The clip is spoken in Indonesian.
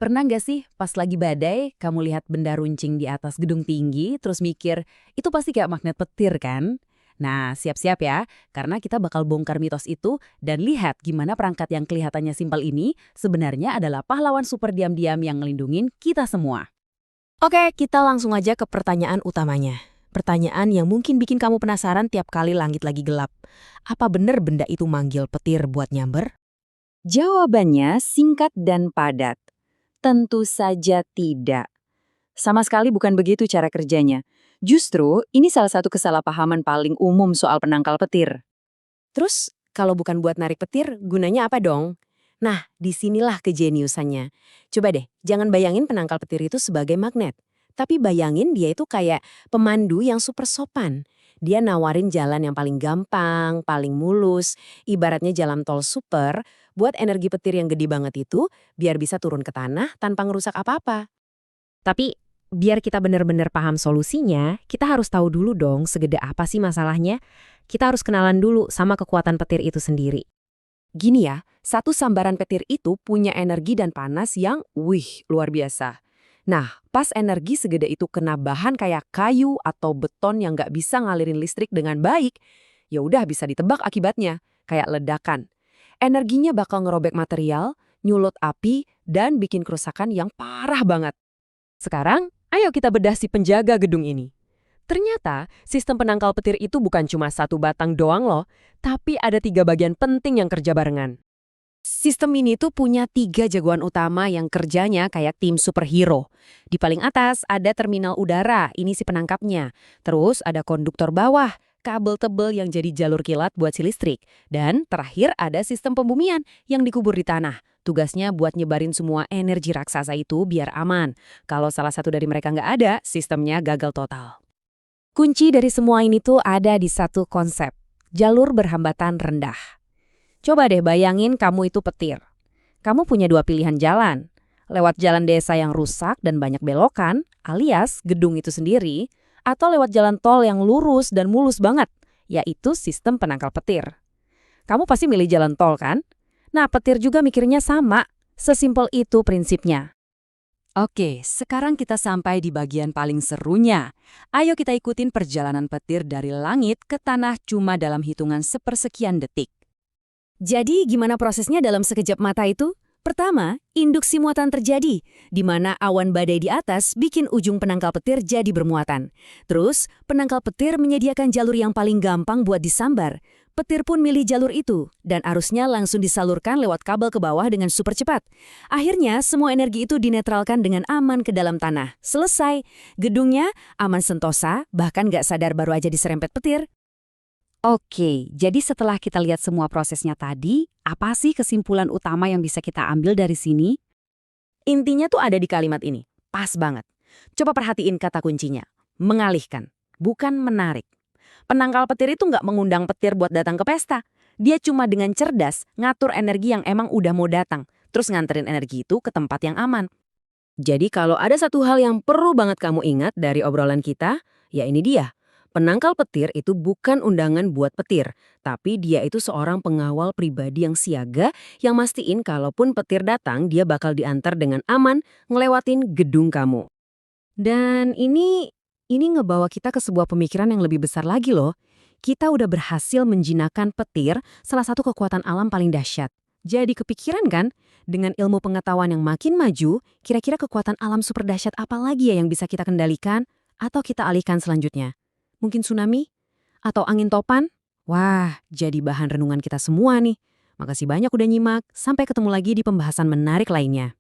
Pernah nggak sih pas lagi badai, kamu lihat benda runcing di atas gedung tinggi, terus mikir, itu pasti kayak magnet petir kan? Nah, siap-siap ya, karena kita bakal bongkar mitos itu dan lihat gimana perangkat yang kelihatannya simpel ini sebenarnya adalah pahlawan super diam-diam yang ngelindungin kita semua. Oke, kita langsung aja ke pertanyaan utamanya. Pertanyaan yang mungkin bikin kamu penasaran tiap kali langit lagi gelap. Apa bener benda itu manggil petir buat nyamber? Jawabannya singkat dan padat. Tentu saja tidak. Sama sekali bukan begitu cara kerjanya. Justru, ini salah satu kesalahpahaman paling umum soal penangkal petir. Terus, kalau bukan buat narik petir, gunanya apa dong? Nah, disinilah kejeniusannya. Coba deh, jangan bayangin penangkal petir itu sebagai magnet. Tapi bayangin dia itu kayak pemandu yang super sopan. Dia nawarin jalan yang paling gampang, paling mulus, ibaratnya jalan tol super, buat energi petir yang gede banget itu, biar bisa turun ke tanah tanpa ngerusak apa-apa. Tapi, biar kita benar-benar paham solusinya, kita harus tahu dulu dong segede apa sih masalahnya. Kita harus kenalan dulu sama kekuatan petir itu sendiri. Gini ya, satu sambaran petir itu punya energi dan panas yang, luar biasa. Nah, pas energi segede itu kena bahan kayak kayu atau beton yang nggak bisa ngalirin listrik dengan baik, ya udah bisa ditebak akibatnya, kayak ledakan. Energinya bakal ngerobek material, nyulut api, dan bikin kerusakan yang parah banget. Sekarang, ayo kita bedah si penjaga gedung ini. Ternyata, sistem penangkal petir itu bukan cuma satu batang doang loh, tapi ada 3 bagian penting yang kerja barengan. Sistem ini tuh punya 3 jagoan utama yang kerjanya kayak tim superhero. Di paling atas ada terminal udara, ini si penangkapnya. Terus ada konduktor bawah, kabel tebel yang jadi jalur kilat buat si listrik. Dan terakhir ada sistem pembumian yang dikubur di tanah. Tugasnya buat nyebarin semua energi raksasa itu biar aman. Kalau salah satu dari mereka nggak ada, sistemnya gagal total. Kunci dari semua ini tuh ada di satu konsep, jalur berhambatan rendah. Coba deh bayangin kamu itu petir. Kamu punya 2 pilihan jalan. Lewat jalan desa yang rusak dan banyak belokan, alias gedung itu sendiri, atau lewat jalan tol yang lurus dan mulus banget, yaitu sistem penangkal petir. Kamu pasti milih jalan tol kan? Nah, petir juga mikirnya sama. Sesimpel itu prinsipnya. Oke, sekarang kita sampai di bagian paling serunya. Ayo kita ikutin perjalanan petir dari langit ke tanah cuma dalam hitungan sepersekian detik. Jadi gimana prosesnya dalam sekejap mata itu? Pertama, induksi muatan terjadi, di mana awan badai di atas bikin ujung penangkal petir jadi bermuatan. Terus, penangkal petir menyediakan jalur yang paling gampang buat disambar. Petir pun milih jalur itu, dan arusnya langsung disalurkan lewat kabel ke bawah dengan super cepat. Akhirnya, semua energi itu dinetralkan dengan aman ke dalam tanah. Selesai. Gedungnya aman sentosa, bahkan nggak sadar baru aja diserempet petir. Oke, jadi setelah kita lihat semua prosesnya tadi, apa sih kesimpulan utama yang bisa kita ambil dari sini? Intinya tuh ada di kalimat ini. Pas banget. Coba perhatiin kata kuncinya. Mengalihkan, bukan menarik. Penangkal petir itu nggak mengundang petir buat datang ke pesta. Dia cuma dengan cerdas ngatur energi yang emang udah mau datang, terus nganterin energi itu ke tempat yang aman. Jadi kalau ada satu hal yang perlu banget kamu ingat dari obrolan kita, ya ini dia. Penangkal petir itu bukan undangan buat petir, tapi dia itu seorang pengawal pribadi yang siaga yang mastiin kalaupun petir datang, dia bakal diantar dengan aman ngelewatin gedung kamu. Dan ini ngebawa kita ke sebuah pemikiran yang lebih besar lagi loh. Kita udah berhasil menjinakkan petir, salah satu kekuatan alam paling dahsyat. Jadi kepikiran kan, dengan ilmu pengetahuan yang makin maju, kira-kira kekuatan alam super dahsyat apa lagi ya yang bisa kita kendalikan atau kita alihkan selanjutnya? Mungkin tsunami? Atau angin topan? Wah, jadi bahan renungan kita semua nih. Makasih banyak udah nyimak, sampai ketemu lagi di pembahasan menarik lainnya.